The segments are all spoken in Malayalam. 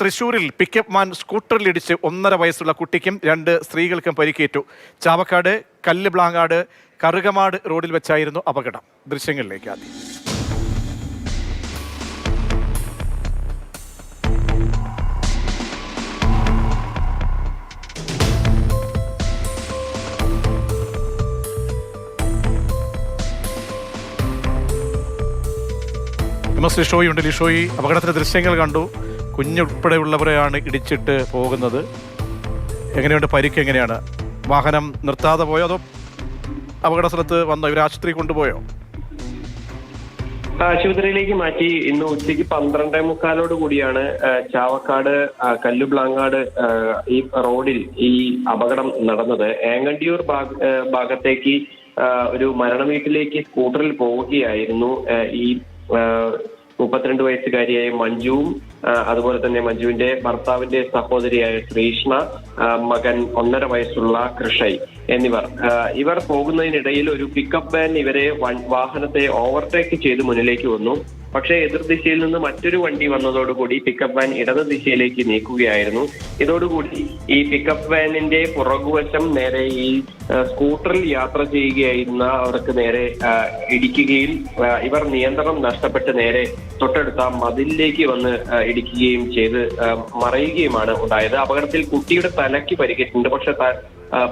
തൃശൂരിൽ പിക്കപ്പ് വാൻ സ്കൂട്ടറിലിടിച്ച് 1.5 വയസ്സുള്ള കുട്ടിക്കും 2 സ്ത്രീകൾക്കും പരിക്കേറ്റു. ചാവക്കാട് കല്ലുബ്ലാങ്ങാട് കറുകമാട് റോഡിൽ വെച്ചായിരുന്നു അപകടം. ദൃശ്യങ്ങളിലേക്ക് ആദ്യം. ലിഷോയുണ്ട്. ലിഷോയി, അപകടത്തിൻ്റെ ദൃശ്യങ്ങൾ കണ്ടു. കുഞ്ഞുൾപ്പെടെയുള്ളവരെയാണ് ഇടിച്ചിട്ട് പോകുന്നത്. എങ്ങനെയുണ്ട് പരിക്ക്? എങ്ങനെയാണ്? വാഹനം നിർത്താതെ പോയോ അതോ അപകട സ്ഥലത്ത് വന്നോ? ഇവർ ആശുപത്രി കൊണ്ടുപോയോ? ആശുപത്രിയിലേക്ക് മാറ്റി. ഇന്ന് ഉച്ചയ്ക്ക് 12:45 കൂടിയാണ് ചാവക്കാട് കല്ലുബ്ലാങ്ങാട് ഈ റോഡിൽ ഈ അപകടം നടന്നത്. ഏങ്ങണ്ടിയൂർ ഭാഗത്തേക്ക് ഒരു മരണ വീട്ടിലേക്ക് സ്കൂട്ടറിൽ പോവുകയായിരുന്നു ഈ 32 വയസ്സുകാരിയായ മഞ്ജുവും അതുപോലെ തന്നെ മഞ്ജുവിന്റെ ഭർത്താവിന്റെ സഹോദരിയായ ശ്രീഷ്ണ, മകൻ 1.5 വയസ്സുള്ള കൃഷൈ ഇവർ പോകുന്നതിനിടയിൽ ഒരു പിക്കപ്പ് വാൻ ഇവരെ വാഹനത്തെ ഓവർടേക്ക് ചെയ്ത് മുന്നിലേക്ക് വന്നു. പക്ഷേ എതിർദിശയിൽ നിന്ന് മറ്റൊരു വണ്ടി വന്നതോടുകൂടി പിക്കപ്പ് വാൻ ഇടത് ദിശയിലേക്ക് നീക്കുകയായിരുന്നു. ഇതോടുകൂടി ഈ പിക്കപ്പ് വാനിന്റെ പുറകുവശം നേരെ ഈ സ്കൂട്ടറിൽ യാത്ര ചെയ്യുകയായിരുന്ന അവർക്ക് നേരെ ഇടിക്കുകയും ഇവർ നിയന്ത്രണം നഷ്ടപ്പെട്ട് നേരെ തൊട്ടടുത്ത മതിലിലേക്ക് വന്ന് ഇടിക്കുകയും ചെയ്ത് മറയുകയുമാണ് ഉണ്ടായത്. അപകടത്തിൽ കുട്ടിയുടെ തലയ്ക്ക് പരിക്കേറ്റിട്ടുണ്ട്. പക്ഷെ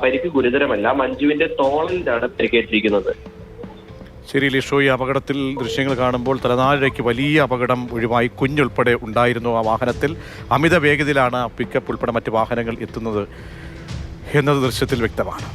പരിക്ക് ഗുരുതരമല്ല. മഞ്ജുവിന്റെ തോളിലാണ് പരിക്കേറ്റിരിക്കുന്നത്. ശരി ലിഷോ, ഈ അപകടത്തിൽ ദൃശ്യങ്ങൾ കാണുമ്പോൾ തലനാരിഴയ്ക്ക് വലിയ അപകടം ഒഴിവായി. കുഞ്ഞുൾപ്പെടെ ഉണ്ടായിരുന്നു ആ വാഹനത്തിൽ. അമിത വേഗതയിലാണ് പിക്കപ്പ് ഉൾപ്പെടെ മറ്റ് വാഹനങ്ങൾ എത്തുന്നത് എന്നത് ദൃശ്യത്തിൽ വ്യക്തമാണ്.